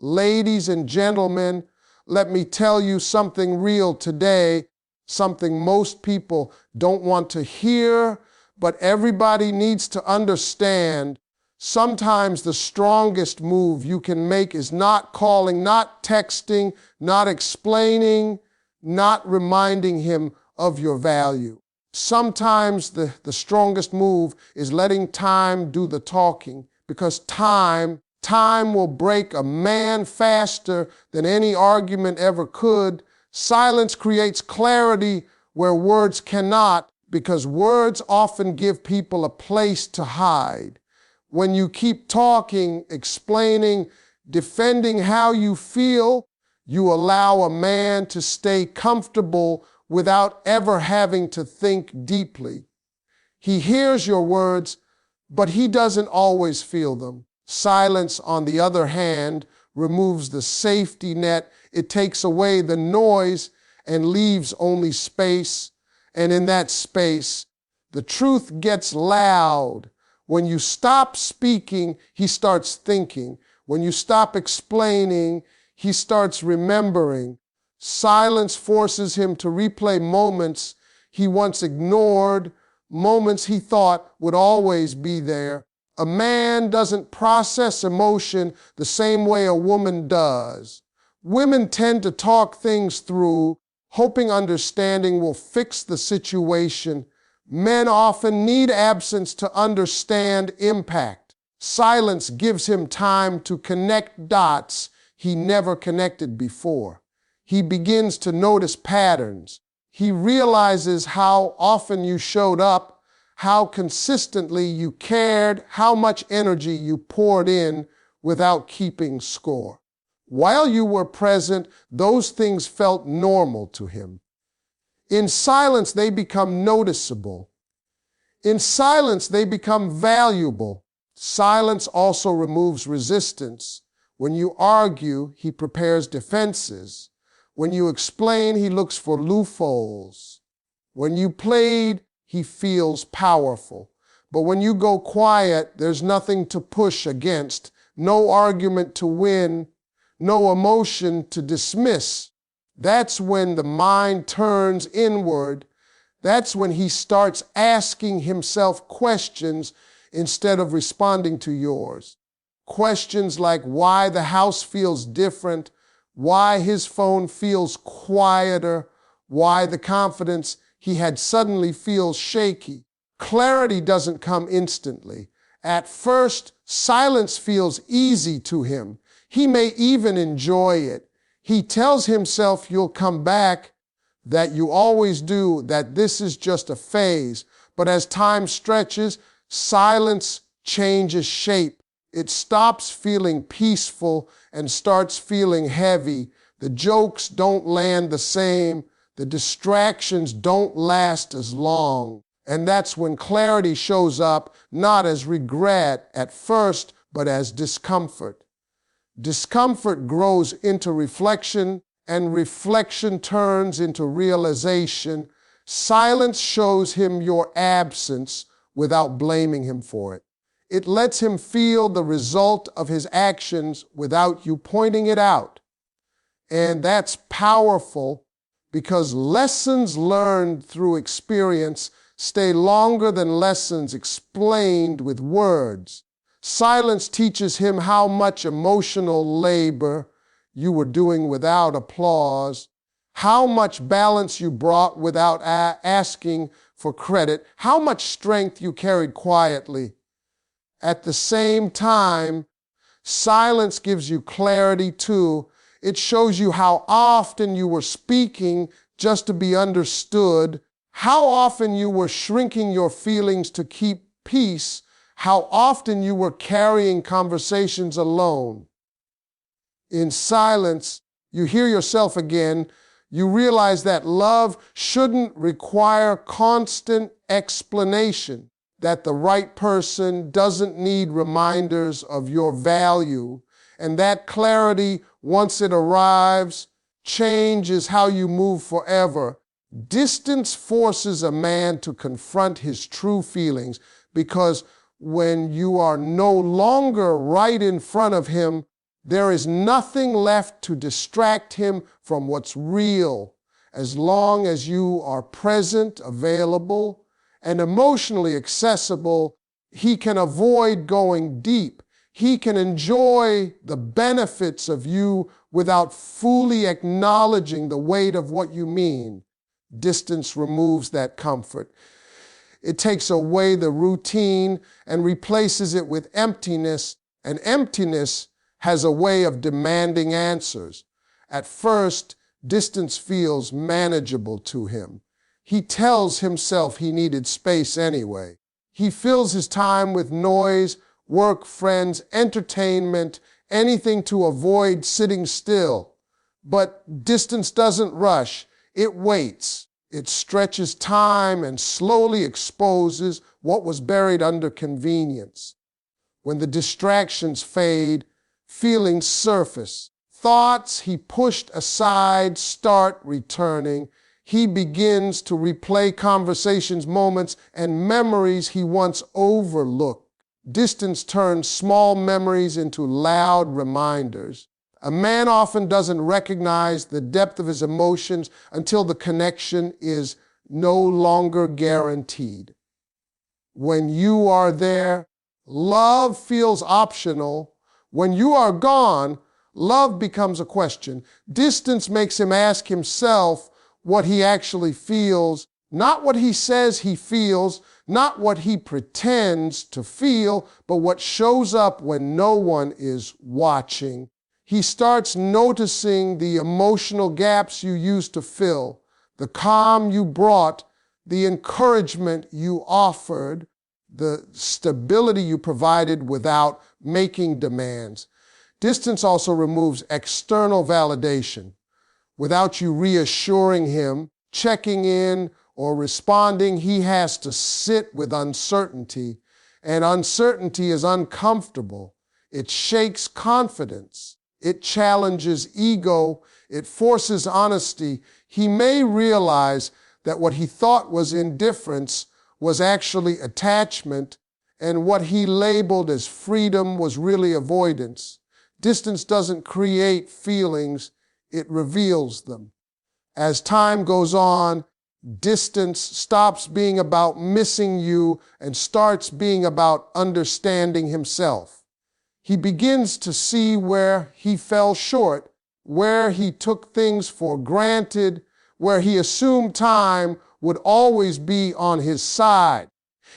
Ladies and gentlemen, let me tell you something real today, something most people don't want to hear, but everybody needs to understand. Sometimes the strongest move you can make is not calling, not texting, not explaining, not reminding him of your value. Sometimes the strongest move is letting time do the talking, because time will break a man faster than any argument ever could. Silence creates clarity where words cannot, because words often give people a place to hide. When you keep talking, explaining, defending how you feel, you allow a man to stay comfortable without ever having to think deeply. He hears your words, but he doesn't always feel them. Silence, on the other hand, removes the safety net. It takes away the noise and leaves only space. And in that space, the truth gets loud. When you stop speaking, he starts thinking. When you stop explaining, he starts remembering. Silence forces him to replay moments he once ignored, moments he thought would always be there. A man doesn't process emotion the same way a woman does. Women tend to talk things through, hoping understanding will fix the situation. Men often need absence to understand impact. Silence gives him time to connect dots he never connected before. He begins to notice patterns. He realizes how often you showed up, how consistently you cared, how much energy you poured in without keeping score. While you were present, those things felt normal to him. In silence, they become noticeable. In silence, they become valuable. Silence also removes resistance. When you argue, he prepares defenses. When you explain, he looks for loopholes. When you plead, he feels powerful. But when you go quiet, there's nothing to push against, no argument to win, no emotion to dismiss. That's when the mind turns inward. That's when he starts asking himself questions instead of responding to yours. Questions like why the house feels different, why his phone feels quieter, why the confidence he had suddenly feels shaky. Clarity doesn't come instantly. At first, silence feels easy to him. He may even enjoy it. He tells himself you'll come back, that you always do, that this is just a phase. But as time stretches, silence changes shape. It stops feeling peaceful and starts feeling heavy. The jokes don't land the same. The distractions don't last as long. And that's when clarity shows up, not as regret at first, but as discomfort. Discomfort grows into reflection, and reflection turns into realization. Silence shows him your absence without blaming him for it. It lets him feel the result of his actions without you pointing it out. And that's powerful because lessons learned through experience stay longer than lessons explained with words. Silence teaches him how much emotional labor you were doing without applause, how much balance you brought without asking for credit, how much strength you carried quietly. At the same time, silence gives you clarity too. It shows you how often you were speaking just to be understood, how often you were shrinking your feelings to keep peace, how often you were carrying conversations alone. In silence, you hear yourself again. You realize that love shouldn't require constant explanation, that the right person doesn't need reminders of your value, and that clarity, once it arrives, changes how you move forever. Distance forces a man to confront his true feelings, because when you are no longer right in front of him, There is nothing left to distract him from what's real. As long as you are present, available, and emotionally accessible, he can avoid going deep. He can enjoy the benefits of you without fully acknowledging the weight of what you mean. Distance removes that comfort. It takes away the routine and replaces it with emptiness, and emptiness has a way of demanding answers. At first, distance feels manageable to him. He tells himself he needed space anyway. He fills his time with noise, work, friends, entertainment, anything to avoid sitting still. But distance doesn't rush. It waits. It stretches time and slowly exposes what was buried under convenience. When the distractions fade, feelings surface. Thoughts he pushed aside start returning. He begins to replay conversations, moments, and memories he once overlooked. Distance turns small memories into loud reminders. A man often doesn't recognize the depth of his emotions until the connection is no longer guaranteed. When you are there, love feels optional. When you are gone, love becomes a question. Distance makes him ask himself what he actually feels, not what he says he feels, not what he pretends to feel, but what shows up when no one is watching. He starts noticing the emotional gaps you used to fill, the calm you brought, the encouragement you offered, the stability you provided without making demands. Distance also removes external validation. Without you reassuring him, checking in, or responding, he has to sit with uncertainty, and uncertainty is uncomfortable. It shakes confidence. It challenges ego. It forces honesty. He may realize that what he thought was indifference was actually attachment, and what he labeled as freedom was really avoidance. Distance doesn't create feelings, it reveals them. As time goes on, distance stops being about missing you and starts being about understanding himself. He begins to see where he fell short, where he took things for granted, where he assumed time would always be on his side.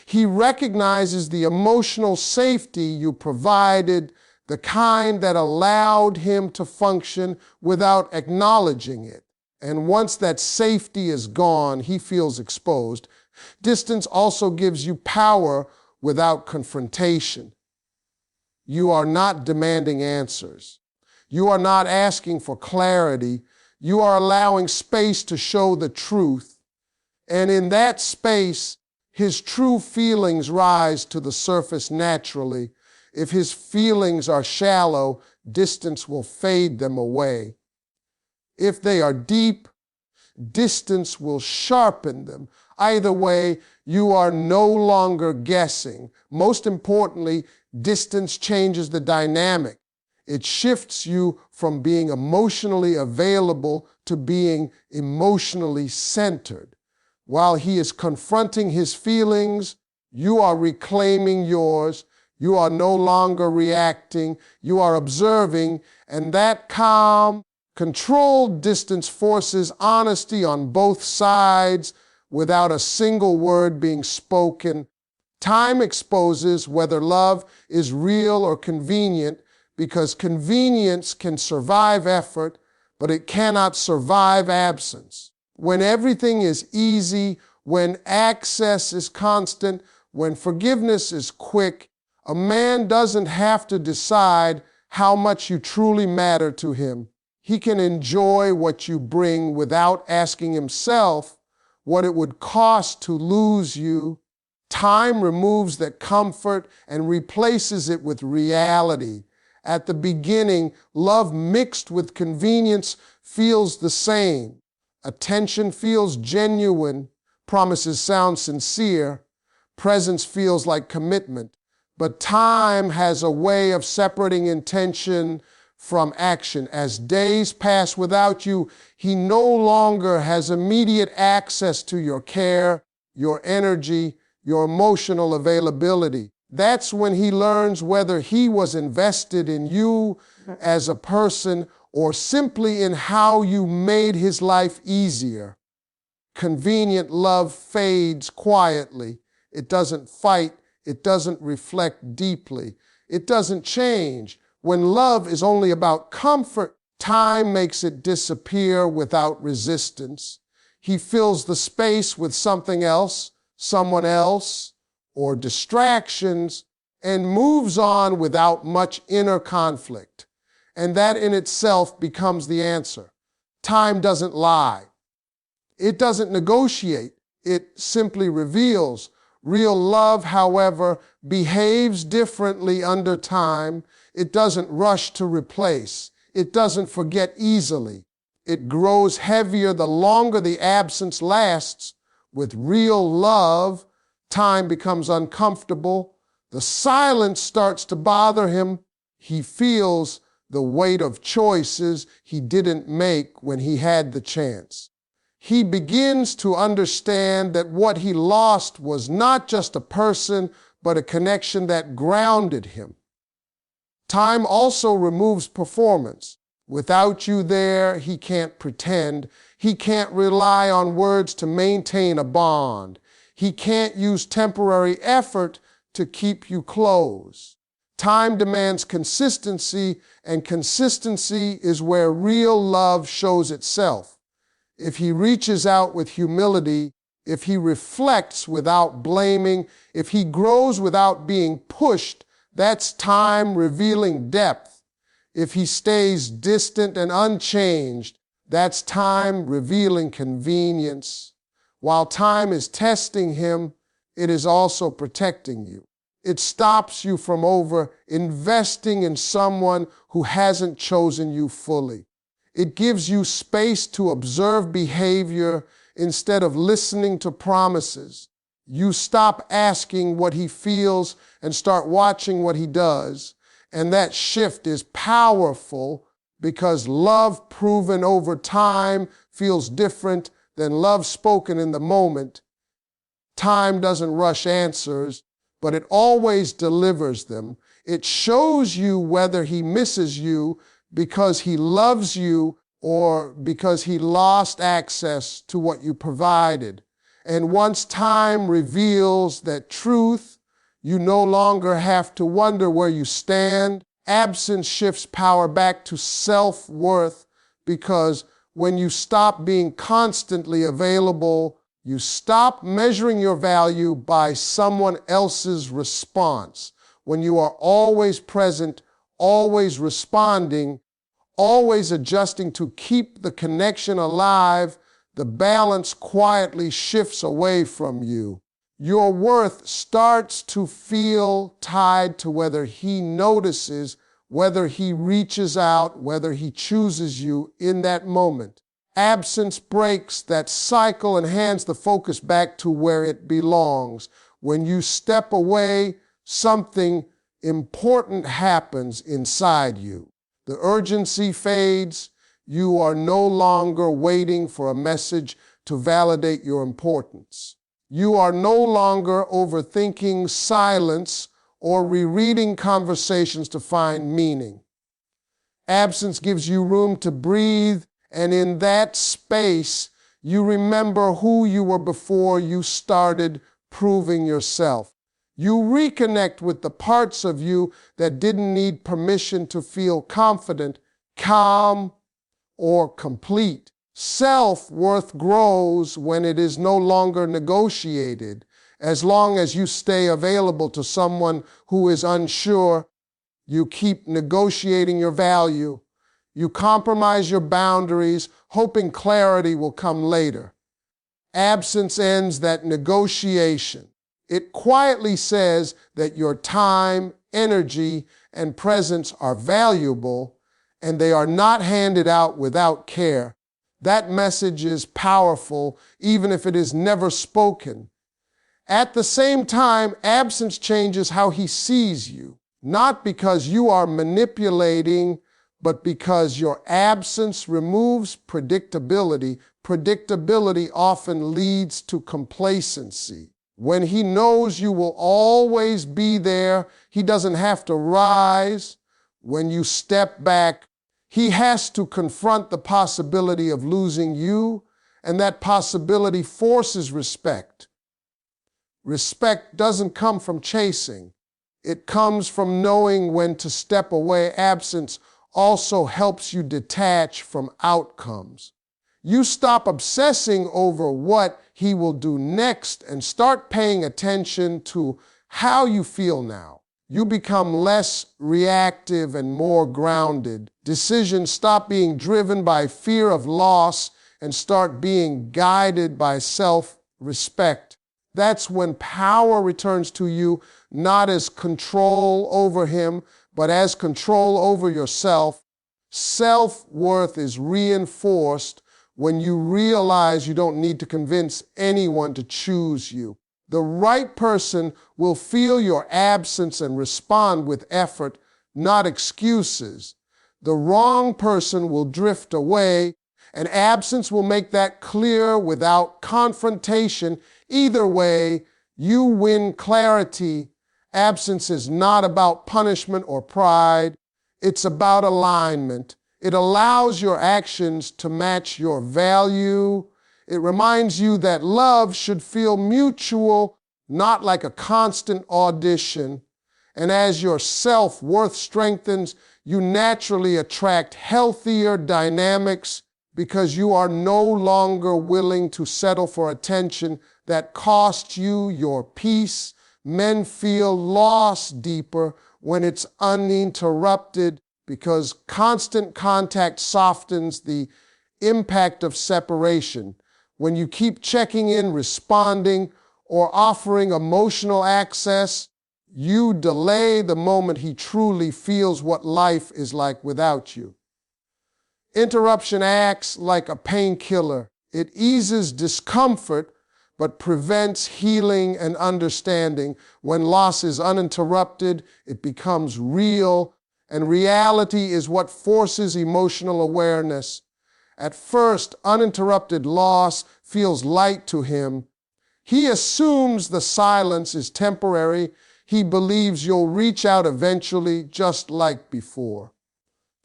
He recognizes the emotional safety you provided, the kind that allowed him to function without acknowledging it. And once that safety is gone, he feels exposed. Distance also gives you power without confrontation. You are not demanding answers. You are not asking for clarity. You are allowing space to show the truth. And in that space, his true feelings rise to the surface naturally. If his feelings are shallow, distance will fade them away. If they are deep, distance will sharpen them. Either way, you are no longer guessing. Most importantly, distance changes the dynamic. It shifts you from being emotionally available to being emotionally centered. While he is confronting his feelings, you are reclaiming yours. You are no longer reacting. You are observing, and that calm, controlled distance forces honesty on both sides without a single word being spoken. Time exposes whether love is real or convenient, because convenience can survive effort, but it cannot survive absence. When everything is easy, when access is constant, when forgiveness is quick, a man doesn't have to decide how much you truly matter to him. He can enjoy what you bring without asking himself what it would cost to lose you. Time removes that comfort and replaces it with reality. At the beginning, love mixed with convenience feels the same. Attention feels genuine. Promises sound sincere. Presence feels like commitment. But time has a way of separating intention from action. As days pass without you, he no longer has immediate access to your care, your energy, your emotional availability. That's when he learns whether he was invested in you as a person or simply in how you made his life easier. Convenient love fades quietly. It doesn't fight. It doesn't reflect deeply. It doesn't change. When love is only about comfort, time makes it disappear without resistance. He fills the space with something else, someone else, or distractions, and moves on without much inner conflict. And that in itself becomes the answer. Time doesn't lie. It doesn't negotiate. It simply reveals. Real love, however, behaves differently under time. It doesn't rush to replace. It doesn't forget easily. It grows heavier the longer the absence lasts. With real love, time becomes uncomfortable. The silence starts to bother him. He feels the weight of choices he didn't make when he had the chance. He begins to understand that what he lost was not just a person, but a connection that grounded him. Time also removes performance. Without you there, he can't pretend. He can't rely on words to maintain a bond. He can't use temporary effort to keep you close. Time demands consistency, and consistency is where real love shows itself. If he reaches out with humility, if he reflects without blaming, if he grows without being pushed, that's time revealing depth. If he stays distant and unchanged, that's time revealing convenience. While time is testing him, it is also protecting you. It stops you from over-investing in someone who hasn't chosen you fully. It gives you space to observe behavior instead of listening to promises. You stop asking what he feels and start watching what he does. And that shift is powerful because love proven over time feels different than love spoken in the moment. Time doesn't rush answers, but it always delivers them. It shows you whether he misses you because he loves you or because he lost access to what you provided. And once time reveals that truth, you no longer have to wonder where you stand. Absence shifts power back to self-worth because when you stop being constantly available, you stop measuring your value by someone else's response. When you are always present, always responding, always adjusting to keep the connection alive, the balance quietly shifts away from you. Your worth starts to feel tied to whether he notices, whether he reaches out, whether he chooses you in that moment. Absence breaks that cycle and hands the focus back to where it belongs. When you step away, something important happens inside you. The urgency fades. You are no longer waiting for a message to validate your importance. You are no longer overthinking silence or rereading conversations to find meaning. Absence gives you room to breathe, and in that space, you remember who you were before you started proving yourself. You reconnect with the parts of you that didn't need permission to feel confident, calm, or complete. Self-worth grows when it is no longer negotiated. As long as you stay available to someone who is unsure, you keep negotiating your value. You compromise your boundaries, hoping clarity will come later. Absence ends that negotiation. It quietly says that your time, energy, and presence are valuable, and they are not handed out without care. That message is powerful, even if it is never spoken. At the same time, absence changes how he sees you, not because you are manipulating, but because your absence removes predictability. Predictability often leads to complacency. When he knows you will always be there, he doesn't have to rise. When you step back, he has to confront the possibility of losing you, and that possibility forces respect. Respect doesn't come from chasing. It comes from knowing when to step away. Absence also helps you detach from outcomes. You stop obsessing over what he will do next and start paying attention to how you feel now. You become less reactive and more grounded. Decisions stop being driven by fear of loss and start being guided by self-respect. That's when power returns to you, not as control over him, but as control over yourself. Self-worth is reinforced when you realize you don't need to convince anyone to choose you. The right person will feel your absence and respond with effort, not excuses. The wrong person will drift away, and absence will make that clear without confrontation. Either way, you win clarity. Absence is not about punishment or pride. It's about alignment. It allows your actions to match your value. It reminds you that love should feel mutual, not like a constant audition. And as your self-worth strengthens, you naturally attract healthier dynamics because you are no longer willing to settle for attention that costs you your peace. Men feel loss deeper when it's uninterrupted because constant contact softens the impact of separation. When you keep checking in, responding, or offering emotional access, you delay the moment he truly feels what life is like without you. Interruption acts like a painkiller. It eases discomfort, but prevents healing and understanding. When loss is uninterrupted, it becomes real, and reality is what forces emotional awareness. At first, uninterrupted loss feels light to him. He assumes the silence is temporary. He believes you'll reach out eventually, just like before.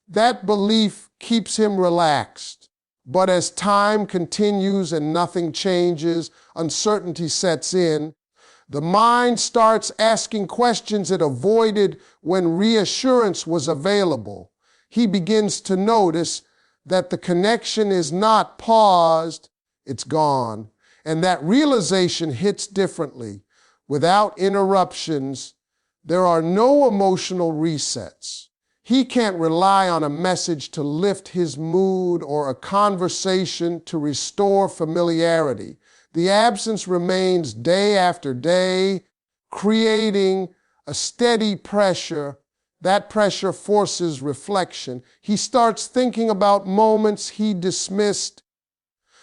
That belief keeps him relaxed. But as time continues and nothing changes, uncertainty sets in. The mind starts asking questions it avoided when reassurance was available. He begins to notice that the connection is not paused, it's gone. And that realization hits differently. Without interruptions, there are no emotional resets. He can't rely on a message to lift his mood or a conversation to restore familiarity. The absence remains day after day, creating a steady pressure. That pressure forces reflection. He starts thinking about moments he dismissed,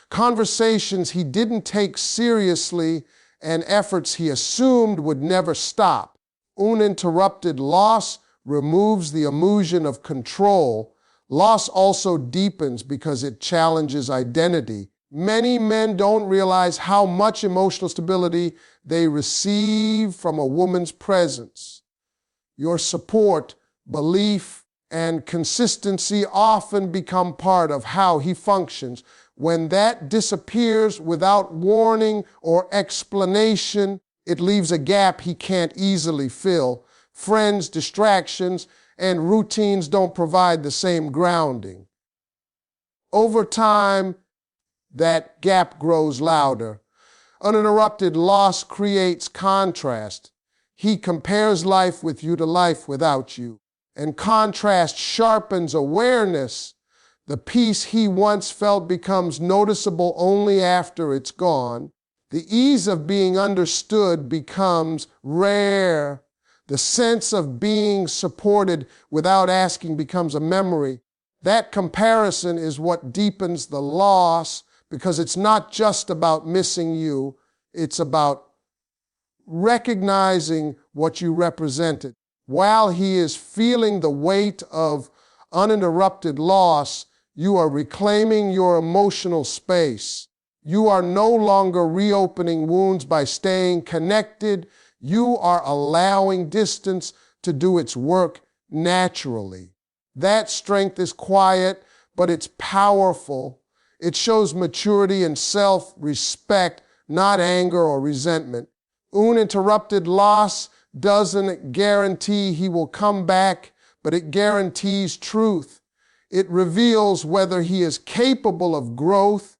conversations he didn't take seriously, and efforts he assumed would never stop. Uninterrupted loss removes the illusion of control. Loss also deepens because it challenges identity. Many men don't realize how much emotional stability they receive from a woman's presence. Your support, belief, and consistency often become part of how he functions. When that disappears without warning or explanation, it leaves a gap he can't easily fill. Friends, distractions, and routines don't provide the same grounding. Over time, that gap grows louder. Uninterrupted loss creates contrast. He compares life with you to life without you. And contrast sharpens awareness. The peace he once felt becomes noticeable only after it's gone. The ease of being understood becomes rare. The sense of being supported without asking becomes a memory. That comparison is what deepens the loss, because it's not just about missing you, it's about recognizing what you represented. While he is feeling the weight of uninterrupted loss, you are reclaiming your emotional space. You are no longer reopening wounds by staying connected. You are allowing distance to do its work naturally. That strength is quiet, but it's powerful. It shows maturity and self-respect, not anger or resentment. Uninterrupted loss doesn't guarantee he will come back, but it guarantees truth. It reveals whether he is capable of growth,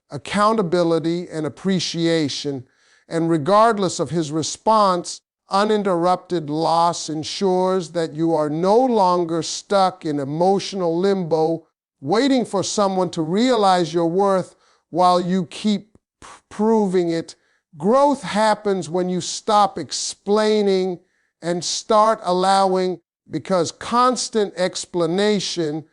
accountability, and appreciation. And regardless of his response, uninterrupted loss ensures that you are no longer stuck in emotional limbo, waiting for someone to realize your worth while you keep proving it. Growth happens when you stop explaining and start allowing, because constant explanation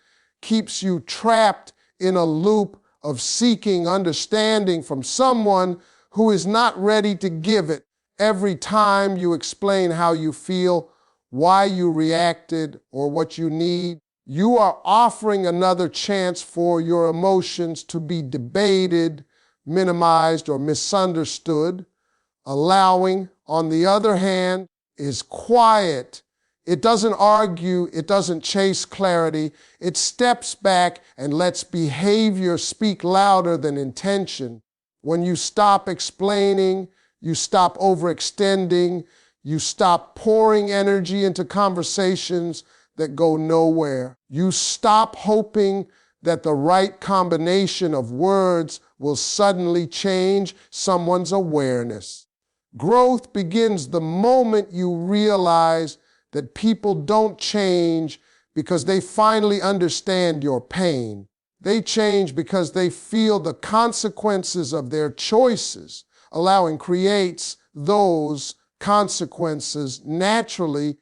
keeps you trapped in a loop of seeking understanding from someone who is not ready to give it. Every time you explain how you feel, why you reacted, or what you need, you are offering another chance for your emotions to be debated, minimized, or misunderstood. Allowing, on the other hand, is quiet. It doesn't argue, it doesn't chase clarity. It steps back and lets behavior speak louder than intention. When you stop explaining, you stop overextending, you stop pouring energy into conversations that go nowhere. You stop hoping that the right combination of words will suddenly change someone's awareness. Growth begins the moment you realize that people don't change because they finally understand your pain. They change because they feel the consequences of their choices. Allowing creates those consequences naturally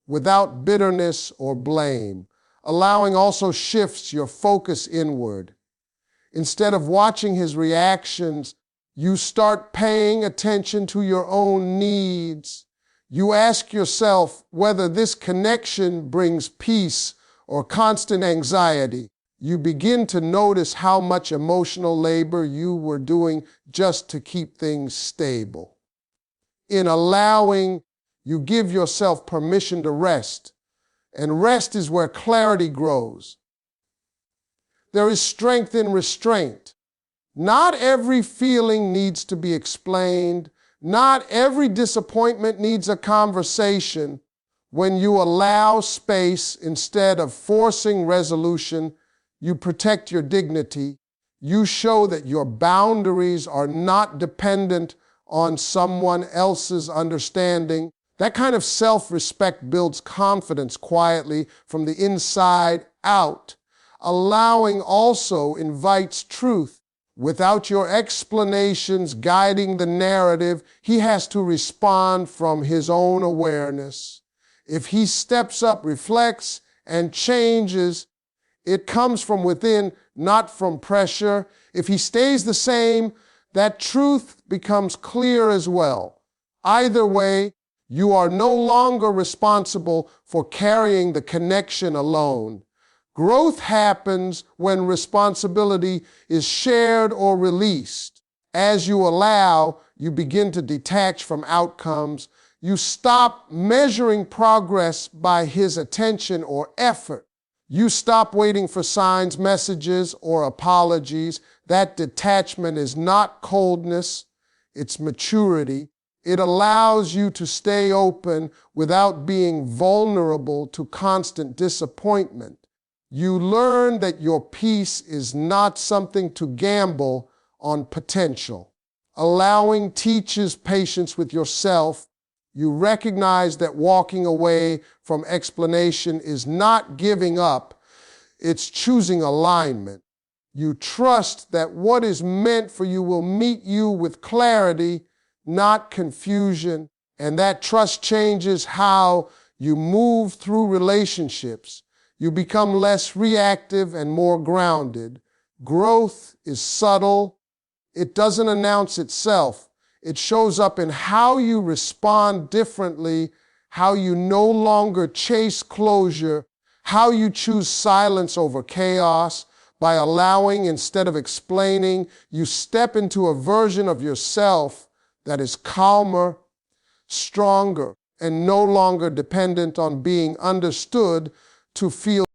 without bitterness or blame. Allowing also shifts your focus inward. Instead of watching his reactions, you start paying attention to your own needs. You ask yourself whether this connection brings peace or constant anxiety. You begin to notice how much emotional labor you were doing just to keep things stable. In allowing, you give yourself permission to rest, and rest is where clarity grows. There is strength in restraint. Not every feeling needs to be explained. Not every disappointment needs a conversation. When you allow space instead of forcing resolution, you protect your dignity. You show that your boundaries are not dependent on someone else's understanding. That kind of self-respect builds confidence quietly from the inside out. Allowing also invites truth. Without your explanations guiding the narrative, he has to respond from his own awareness. If he steps up, reflects, and changes, it comes from within, not from pressure. If he stays the same, that truth becomes clear as well. Either way, you are no longer responsible for carrying the connection alone. Growth happens when responsibility is shared or released. As you allow, you begin to detach from outcomes. You stop measuring progress by his attention or effort. You stop waiting for signs, messages, or apologies. That detachment is not coldness, it's maturity. It allows you to stay open without being vulnerable to constant disappointment. You learn that your peace is not something to gamble on potential. Allowing teaches patience with yourself. You recognize that walking away from explanation is not giving up, it's choosing alignment. You trust that what is meant for you will meet you with clarity, not confusion, and that trust changes how you move through relationships. You become less reactive and more grounded. Growth is subtle. It doesn't announce itself. It shows up in how you respond differently, how you no longer chase closure, How you choose silence over chaos. By allowing instead of explaining, you step into a version of yourself that is calmer, stronger, and no longer dependent on being understood to feel